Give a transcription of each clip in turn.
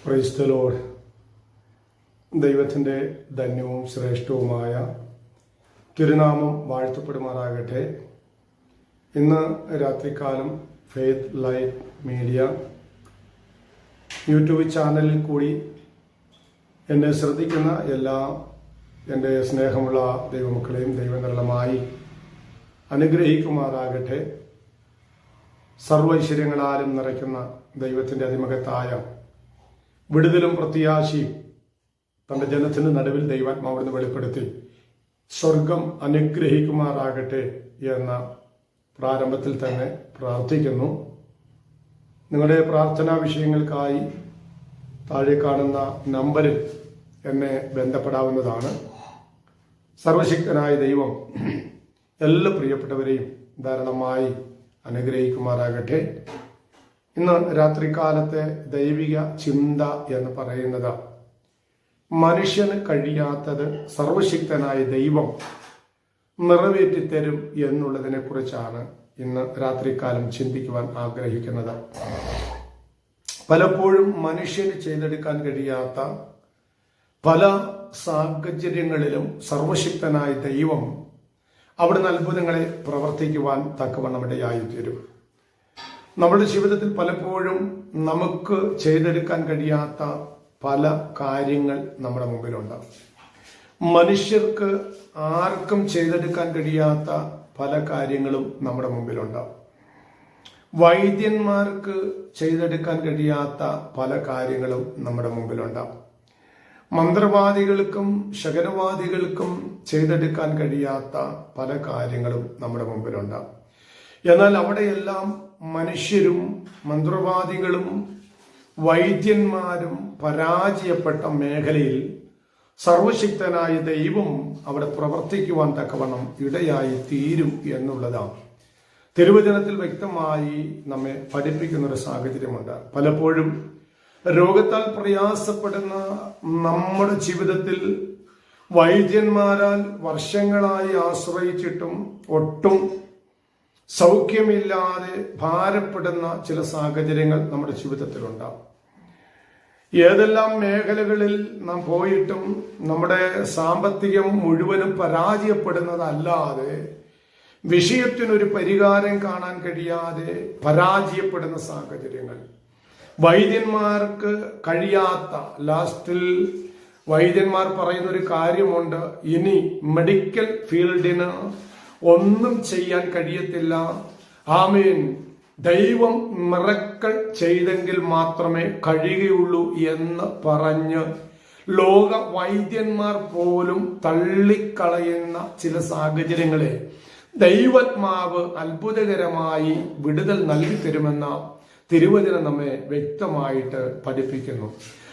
Praise the Lord. ദൈവത്തിൻ്റെ ധന്യവും ശ്രേഷ്ഠവുമായ തിരുനാമം വാഴ്ത്തപ്പെടുമാറാകട്ടെ. ഇന്ന് രാത്രികാലം ഫെയ്ത്ത് ലൈറ്റ് മീഡിയ യൂട്യൂബ് ചാനലിൽ കൂടി എന്നെ ശ്രദ്ധിക്കുന്ന എല്ലാ എൻ്റെ സ്നേഹമുള്ള ദൈവമക്കളെയും ദൈവനിർമ്മലമായി അനുഗ്രഹിക്കുമാറാകട്ടെ. സർവൈശ്വര്യങ്ങളാലും നിറയ്ക്കുന്ന ദൈവത്തിൻ്റെ അതിമഹത്തായ വിടുതലും പ്രത്യാശയും തൻ്റെ ജനത്തിന് നടുവിൽ ദൈവാത്മാവിടുന്ന് വെളിപ്പെടുത്തി സ്വർഗം അനുഗ്രഹിക്കുമാറാകട്ടെ എന്ന പ്രാരംഭത്തിൽ തന്നെ പ്രാർത്ഥിക്കുന്നു. നിങ്ങളുടെ പ്രാർത്ഥനാ വിഷയങ്ങൾക്കായി താഴെ കാണുന്ന നമ്പറിൽ എന്നെ ബന്ധപ്പെടാവുന്നതാണ്. സർവശക്തനായ ദൈവം എല്ലാ പ്രിയപ്പെട്ടവരെയും ധാരാളമായി അനുഗ്രഹിക്കുമാറാകട്ടെ. ഇന്ന് രാത്രികാലത്തെ ദൈവിക ചിന്ത എന്ന് പറയുന്നത് മനുഷ്യന് കഴിയാത്തത് സർവശക്തനായ ദൈവം നിറവേറ്റിത്തരും എന്നുള്ളതിനെ കുറിച്ചാണ് ഇന്ന് രാത്രികാലം ചിന്തിക്കുവാൻ ആഗ്രഹിക്കുന്നത്. പലപ്പോഴും മനുഷ്യന് ചെയ്തെടുക്കാൻ കഴിയാത്ത പല സാഹചര്യങ്ങളിലും സർവശക്തനായ ദൈവം അവിടുന്ന് അത്ഭുതങ്ങളെ പ്രവർത്തിക്കുവാൻ തക്കവണ്ണം ഇടയായിത്തീരും. നമ്മുടെ ജീവിതത്തിൽ പലപ്പോഴും നമുക്ക് ചെയ്തെടുക്കാൻ കഴിയാത്ത പല കാര്യങ്ങൾ നമ്മുടെ മുമ്പിലുണ്ട്. മനുഷ്യർക്ക് ആർക്കും ചെയ്തെടുക്കാൻ കഴിയാത്ത പല കാര്യങ്ങളും നമ്മുടെ മുമ്പിലുണ്ട്. വൈദ്യന്മാർക്ക് ചെയ്തെടുക്കാൻ കഴിയാത്ത പല കാര്യങ്ങളും നമ്മുടെ മുമ്പിലുണ്ട്. മന്ത്രവാദികൾക്കും ശകനവാദികൾക്കും ചെയ്തെടുക്കാൻ കഴിയാത്ത പല കാര്യങ്ങളും നമ്മുടെ മുമ്പിലുണ്ട്. എന്നാൽ അവിടെയെല്ലാം മനുഷ്യരും മന്ത്രവാദികളും വൈദ്യന്മാരും പരാജയപ്പെട്ട മേഖലയിൽ സർവശക്തനായ ദൈവം അവിടെ പ്രവർത്തിക്കുവാൻ തക്കവണ്ണം ഇടയായി തീരും എന്നുള്ളതാണ് തിരുവചനത്തിൽ വ്യക്തമായി നമ്മെ പഠിപ്പിക്കുന്ന ഒരു സാഹചര്യമുണ്ട്. പലപ്പോഴും രോഗത്താൽ പ്രയാസപ്പെടുന്ന നമ്മുടെ ജീവിതത്തിൽ വൈദ്യന്മാരാൽ വർഷങ്ങളായി ആശ്രയിച്ചിട്ടും ഒട്ടും സൗഖ്യമില്ലാതെ ഭാരപ്പെടുന്ന ചില സാഹചര്യങ്ങൾ നമ്മുടെ ജീവിതത്തിലുണ്ടാവും. ഏതെല്ലാം മേഖലകളിൽ നാം പോയിട്ടും നമ്മുടെ സാമ്പത്തികം മുഴുവനും പരാജയപ്പെടുന്നതല്ലാതെ വിഷയത്തിനൊരു പരിഹാരം കാണാൻ കഴിയാതെ പരാജയപ്പെടുന്ന സാഹചര്യങ്ങൾ, വൈദ്യന്മാർക്ക് കഴിയാത്ത, ലാസ്റ്റിൽ വൈദ്യന്മാർ പറയുന്നൊരു കാര്യമുണ്ട്, ഇനി മെഡിക്കൽ ഫീൽഡിന് ഒന്നും ചെയ്യാൻ കഴിയത്തില്ല, ആമേൻ, ദൈവം മിറക്കിൾ ചെയ്തെങ്കിൽ മാത്രമേ കഴിയുകയുള്ളൂ എന്ന് പറഞ്ഞ് ലോക വൈദ്യന്മാർ പോലും തള്ളിക്കളയുന്ന ചില സാഹചര്യങ്ങളെ ദൈവാത്മാവ് അത്ഭുതകരമായി വിടുതൽ നൽകി തരുമെന്ന തിരുവചനം നമ്മെ വ്യക്തമായിട്ട് പഠിപ്പിക്കുന്നു.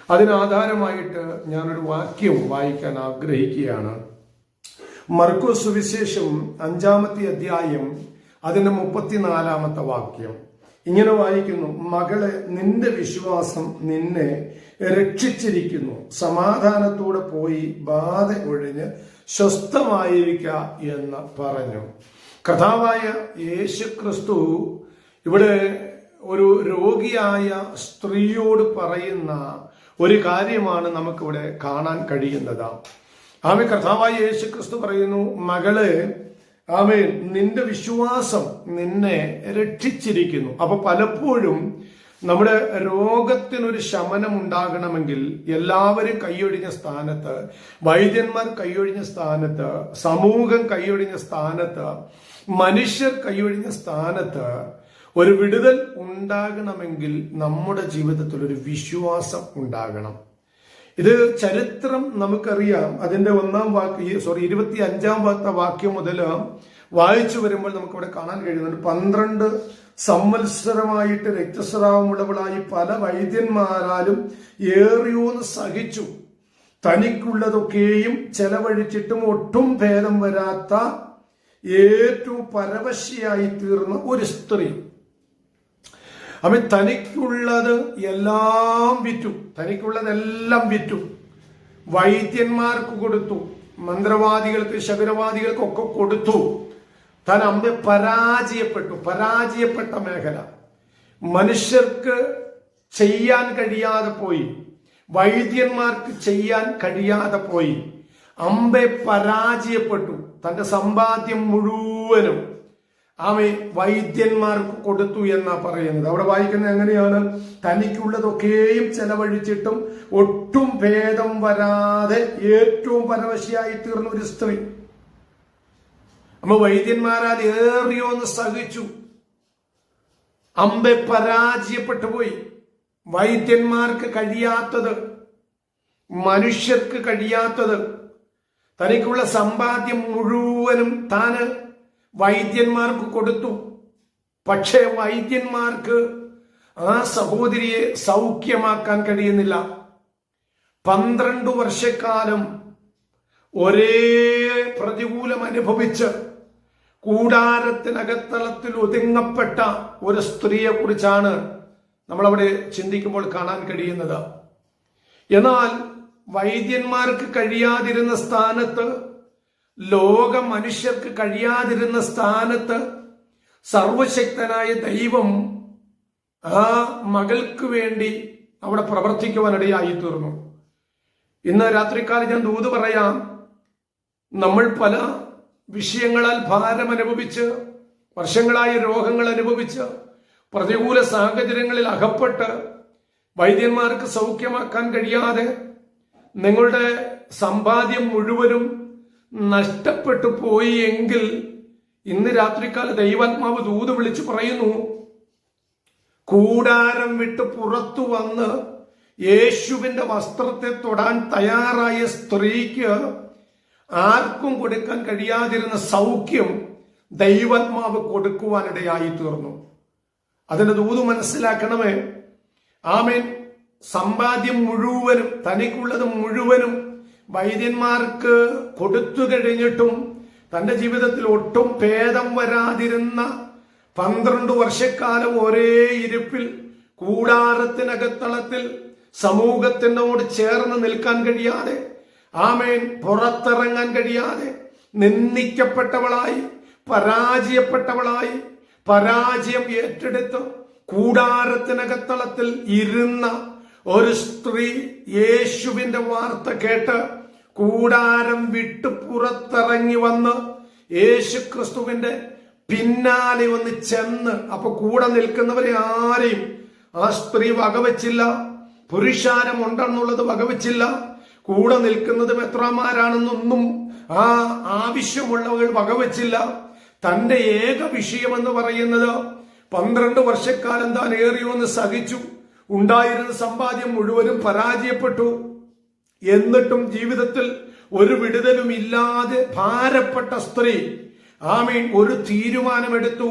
അതിനാധാരമായിട്ട് ഞാനൊരു വാക്യം വായിക്കാൻ ആഗ്രഹിക്കുകയാണ്. മർക്കോസ് സുവിശേഷം 5-ാമത്തെ അധ്യായം അതിന്റെ 34-ാമത്തെ വാക്യം ഇങ്ങനെ വായിക്കുന്നു: മകളെ, നിന്റെ വിശ്വാസം നിന്നെ രക്ഷിച്ചിരിക്കുന്നു, സമാധാനത്തോടെ പോയി ബാധ ഒഴിഞ്ഞ് സ്വസ്ഥമായിരിക്കുക എന്ന് പറഞ്ഞു. കർത്താവായ യേശുക്രിസ്തു ഇവിടെ ഒരു രോഗിയായ സ്ത്രീയോട് പറയുന്ന ഒരു കാര്യമാണ് നമുക്കിവിടെ കാണാൻ കഴിയുന്നത്. ആമേ, കർത്താവായ യേശുക്രിസ്തു പറയുന്നു, മകളെ, ആമേ, നിന്റെ വിശ്വാസം നിന്നെ രക്ഷിച്ചിരിക്കുന്നു. അപ്പൊ പലപ്പോഴും നമ്മുടെ രോഗത്തിനൊരു ശമനം ഉണ്ടാകണമെങ്കിൽ എല്ലാവരും കൈയൊഴിഞ്ഞ സ്ഥാനത്ത്, വൈദ്യന്മാർ കൈയൊഴിഞ്ഞ സ്ഥാനത്ത്, സമൂഹം കൈയൊഴിഞ്ഞ സ്ഥാനത്ത്, മനുഷ്യർ കൈയൊഴിഞ്ഞ സ്ഥാനത്ത് ഒരു വിടുതൽ ഉണ്ടാകണമെങ്കിൽ നമ്മുടെ ജീവിതത്തിൽ ഒരു വിശ്വാസം ഉണ്ടാകണം. ഇത് ചരിത്രം നമുക്കറിയാം. അതിന്റെ 25-ാമത്തെ വാക്യം മുതൽ വായിച്ചു വരുമ്പോൾ നമുക്കിവിടെ കാണാൻ കഴിയുന്നുണ്ട്. 12 സംവത്സരമായിട്ട് രക്തസ്രാവമുള്ളവളായി പല വൈദ്യന്മാരാലും ഏറിയോന്ന് സഹിച്ചു, തനിക്കുള്ളതൊക്കെയും ചെലവഴിച്ചിട്ടും ഒട്ടും ഭേദം വരാത്ത ഏറ്റവും പരവശയായി തീർന്ന ഒരു സ്ത്രീ. അവൻ തനിക്കുള്ളത് എല്ലാം വിറ്റു, തനിക്കുള്ളതെല്ലാം വിറ്റു, വൈദ്യന്മാർക്ക് കൊടുത്തു, മന്ത്രവാദികൾക്ക് ശകുനവാദികൾക്കൊക്കെ കൊടുത്തു. താൻ അമ്പെ പരാജയപ്പെട്ട മേഖല, മനുഷ്യർക്ക് ചെയ്യാൻ കഴിയാതെ പോയി, വൈദ്യന്മാർക്ക് ചെയ്യാൻ കഴിയാതെ പോയി. അമ്പെ പരാജയപ്പെട്ടു. തന്റെ സമ്പാദ്യം മുഴുവനും വൈദ്യന്മാർക്ക് കൊടുത്തു എന്നാ പറയുന്നത്. അവിടെ വായിക്കുന്നത് എങ്ങനെയാണ്? തനിക്കുള്ളതൊക്കെയും ചെലവഴിച്ചിട്ടും ഒട്ടും ഭേദം വരാതെ ഏറ്റവും പരവശയായി തീർന്ന ഒരു സ്ത്രീ. വൈദ്യന്മാരാൽ ഏറിയോന്ന് സഹിച്ചു. അമ്പെ പരാജയപ്പെട്ടു പോയി. വൈദ്യന്മാർക്ക് കഴിയാത്തത്, മനുഷ്യർക്ക് കഴിയാത്തത്, തനിക്കുള്ള സമ്പാദ്യം മുഴുവനും താന് വൈദ്യന്മാർക്ക് കൊടുത്തു. പക്ഷേ വൈദ്യന്മാർക്ക് ആ സഹോദരിയെ സൗഖ്യമാക്കാൻ കഴിയുന്നില്ല. 12 വർഷക്കാലം ഒരേ പ്രതികൂലം അനുഭവിച്ച് കൂടാരത്തിനകത്തളത്തിൽ ഒതുങ്ങപ്പെട്ട ഒരു സ്ത്രീയെ കുറിച്ചാണ് നമ്മളവിടെ ചിന്തിക്കുമ്പോൾ കാണാൻ കഴിയുന്നത്. എന്നാൽ വൈദ്യന്മാർക്ക് കഴിയാതിരുന്ന സ്ഥാനത്ത്, ലോക മനുഷ്യർക്ക് കഴിയാതിരുന്ന സ്ഥാനത്ത് സർവശക്തനായ ദൈവം ആ മകൾക്ക് വേണ്ടി അവിടെ പ്രവർത്തിക്കുവാനിടയായി തീർന്നു. ഇന്ന് രാത്രികാലം ഞാൻ ദൂത് പറയാം. നമ്മൾ പല വിഷയങ്ങളാൽ ഭാരം അനുഭവിച്ച്, വർഷങ്ങളായ രോഗങ്ങൾ അനുഭവിച്ച്, പ്രതികൂല സാഹചര്യങ്ങളിൽ അകപ്പെട്ട് വൈദ്യന്മാർക്ക് സൗഖ്യമാക്കാൻ കഴിയാതെ നിങ്ങളുടെ സമ്പാദ്യം മുഴുവനും നഷ്ടപ്പെട്ടു പോയി എങ്കിൽ ഇന്ന് രാത്രികാല ദൈവാത്മാവ് ദൂത് വിളിച്ചു പറയുന്നു, കൂടാരം വിട്ട് പുറത്തു വന്ന് യേശുവിന്റെ വസ്ത്രത്തെ തൊടാൻ തയ്യാറായ സ്ത്രീക്ക് ആർക്കും കൊടുക്കാൻ കഴിയാതിരുന്ന സൗഖ്യം ദൈവാത്മാവ് കൊടുക്കുവാനിടയായി തീർന്നു. അതിന്റെ ദൂത് മനസ്സിലാക്കണമേ. ആമേൻ. സമ്പാദ്യം മുഴുവനും, തനിക്കുള്ളത് മുഴുവനും വൈദ്യന്മാർക്ക് കൊടുത്തു കഴിഞ്ഞിട്ടും തന്റെ ജീവിതത്തിൽ ഒട്ടും ഭേദം വരാതിരുന്ന 12 വർഷക്കാലം ഒരേ ഇരിപ്പിൽ കൂടാരത്തിനകത്തളത്തിൽ സമൂഹത്തിനോട് ചേർന്ന് നിൽക്കാൻ കഴിയാതെ, ആമേൻ, പുറത്തിറങ്ങാൻ കഴിയാതെ നിന്ദിക്കപ്പെട്ടവളായി, പരാജയപ്പെട്ടവളായി, പരാജയം ഏറ്റെടുത്ത് കൂടാരത്തിനകത്തളത്തിൽ ഇരുന്ന ഒരു സ്ത്രീ യേശുവിന്റെ വാർത്ത കേട്ട് കൂടാരം വിട്ട് പുറത്തിറങ്ങി വന്ന് യേശു ക്രിസ്തുവിന്റെ പിന്നാലെ ഒന്ന് ചെന്ന്, അപ്പൊ കൂടെ നിൽക്കുന്നവരെ ആരെയും ആ സ്ത്രീ വകവച്ചില്ല. പുരുഷാരം ഉണ്ടെന്നുള്ളത് വകവച്ചില്ല. കൂടെ നിൽക്കുന്നത് മെത്രാന്മാരാണെന്നൊന്നും ആ ആവശ്യമുള്ളവർ വകവച്ചില്ല. തന്റെ ഏക വിഷയമെന്ന് പറയുന്നത് 12 വർഷക്കാലം താൻ ഏറിയോന്ന് സഹിച്ചു. ഉണ്ടായിരുന്ന സമ്പാദ്യം മുഴുവനും പരാജയപ്പെട്ടു. എന്നിട്ടും ജീവിതത്തിൽ ഒരു വിടുതലും ഇല്ലാതെ ഭാരപ്പെട്ട സ്ത്രീ, ആമീൻ, ഒരു തീരുമാനമെടുത്തു.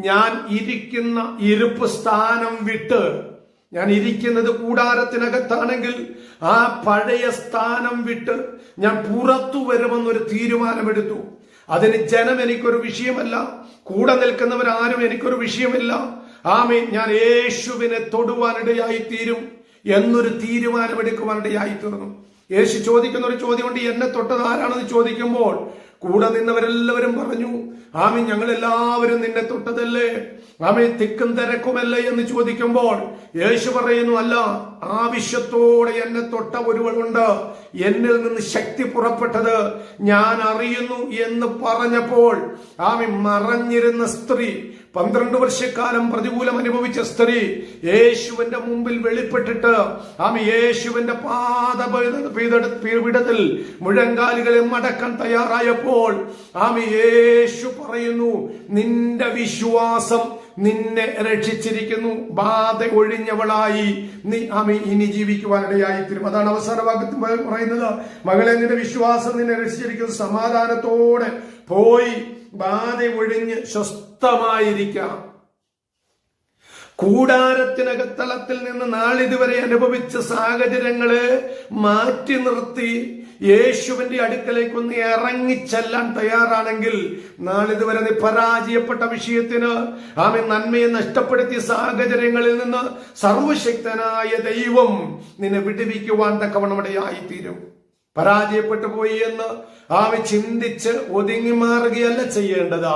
ഞാൻ ഇരിക്കുന്ന ഇരിപ്പ് സ്ഥാനം വിട്ട്, ഞാൻ ഇരിക്കുന്നത് കൂടാരത്തിനകത്താണെങ്കിൽ ആ പഴയ സ്ഥാനം വിട്ട് ഞാൻ പുറത്തു വരുമെന്നൊരു തീരുമാനമെടുത്തു. അതിന് ജനം എനിക്കൊരു വിഷയമല്ല, കൂടെ നിൽക്കുന്നവരാരും എനിക്കൊരു വിഷയമില്ല. ആമീൻ, ഞാൻ യേശുവിനെ തൊടുവാനിടയായി തീരും എന്നൊരു തീരുമാനമെടുക്കുവാനിടയായി തീർന്നു. യേശു ചോദിക്കുന്ന ഒരു ചോദ്യമുണ്ട്, എന്നെ തൊട്ടത് ആരാണെന്ന് ചോദിക്കുമ്പോൾ കൂടെ നിന്നവരെല്ലാവരും പറഞ്ഞു, ആമീൻ, ഞങ്ങൾ എല്ലാവരും നിന്നെ തൊട്ടതല്ലേ, ആമീൻ, തിക്കും തിരക്കുമല്ലേ എന്ന് ചോദിക്കുമ്പോൾ യേശു പറയുന്നു, അല്ല, ആവശ്യത്തോടെ എന്നെ തൊട്ട ഒരുവളുണ്ട്, എന്നിൽ നിന്ന് ശക്തി പുറപ്പെട്ടത് ഞാൻ അറിയുന്നു എന്ന് പറഞ്ഞപ്പോൾ ആമീൻ, മറഞ്ഞിരുന്ന സ്ത്രീ, 12 വർഷക്കാലം പ്രതികൂലം അനുഭവിച്ച സ്ത്രീ യേശുവിന്റെ മുമ്പിൽ വെളിപ്പെട്ടിട്ട് ആമീൻ, യേശുവിന്റെ പാദപീഠത്തിൽ മുഴങ്കാലുകളെ മടക്കാൻ തയ്യാറായപ്പോൾ ആമീൻ, യേശു പറയുന്നു, നിന്റെ വിശ്വാസം നിന്നെ രക്ഷിച്ചിരിക്കുന്നു, ബാധ ഒഴിഞ്ഞവളായി നീ ആമീൻ ഇനി ജീവിക്കുവാനിടയായി തീരും. അതാണ് അവസാന ഭാഗത്ത് പറയുന്നത്, മകളെ, നിന്റെ വിശ്വാസം നിന്നെ രക്ഷിച്ചിരിക്കുന്നു, സമാധാനത്തോടെ പോയി ബാധ ഒഴിഞ്ഞ് സ്വസ്ഥമായിരിക്കാം. കൂടാരത്തിനകത്തളത്തിൽ നിന്ന് നാളിതുവരെ അനുഭവിച്ച സാഹചര്യങ്ങളെ മാറ്റി നിർത്തി യേശുവിന്റെ അടുക്കലേക്കൊന്ന് ഇറങ്ങിച്ചെല്ലാൻ തയ്യാറാണെങ്കിൽ, നാളിതുവരെ നീ പരാജയപ്പെട്ട വിഷയത്തിന്, ആമേൻ, നന്മയെ നഷ്ടപ്പെടുത്തിയ സാഹചര്യങ്ങളിൽ നിന്ന് സർവശക്തനായ ദൈവം നിന്നെ വിടുവിക്കുവാൻ തക്കവണ്ണമിടയായി തീരും. പരാജയപ്പെട്ടു പോയി എന്ന് ആമേൻ ചിന്തിച്ച് ഒതുങ്ങി മാറുകയല്ല ചെയ്യേണ്ടത്.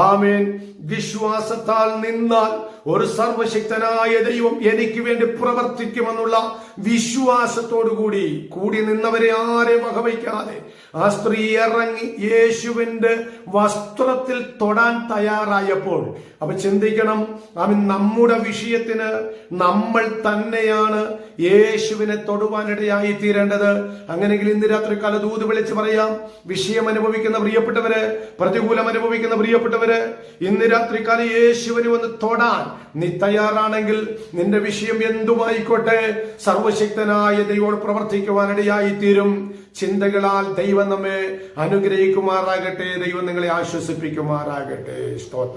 ആമേൻ, വിശ്വാസത്താൽ നിന്നാൽ ഒരു സർവശക്തനായ ദൈവം എനിക്ക് വേണ്ടി പ്രവർത്തിക്കുമെന്നുള്ള വിശ്വാസത്തോടുകൂടി കൂടി നിന്നവരെ ആരെ വകവയ്ക്കാതെ ആ സ്ത്രീ ഇറങ്ങി യേശുവിന്റെ വസ്ത്രത്തിൽ തൊടാൻ തയ്യാറായപ്പോൾ അപ്പൊ ചിന്തിക്കണം, അവൻ നമ്മുടെ വിഷയത്തിന് നമ്മൾ തന്നെയാണ് യേശുവിനെ തൊടുവാനിടയായി തീരേണ്ടത്. അങ്ങനെയെങ്കിൽ ഇന്ന് രാത്രി കാല ദൂത് വിളിച്ച് പറയാം, വിഷയം അനുഭവിക്കുന്ന പ്രിയപ്പെട്ടവര്, പ്രതികൂലം അനുഭവിക്കുന്ന പ്രിയപ്പെട്ടവര്, ഇന്ന് രാത്രി കാല യേശുവിനെ ഒന്ന് തൊടാൻ നീ തയ്യാറാണെങ്കിൽ നിന്റെ വിഷയം എന്തുമായിക്കോട്ടെ സർവശക്തനായ ദൈവം പ്രവർത്തിക്കുവാനിടയായി തീരും. ചിന്തകളാൽ ദൈവം നമ്മെ അനുഗ്രഹിക്കുമാറാകട്ടെ. ദൈവം നിങ്ങളെ ആശ്വസിപ്പിക്കുമാറാകട്ടെ. സ്തോത്രം.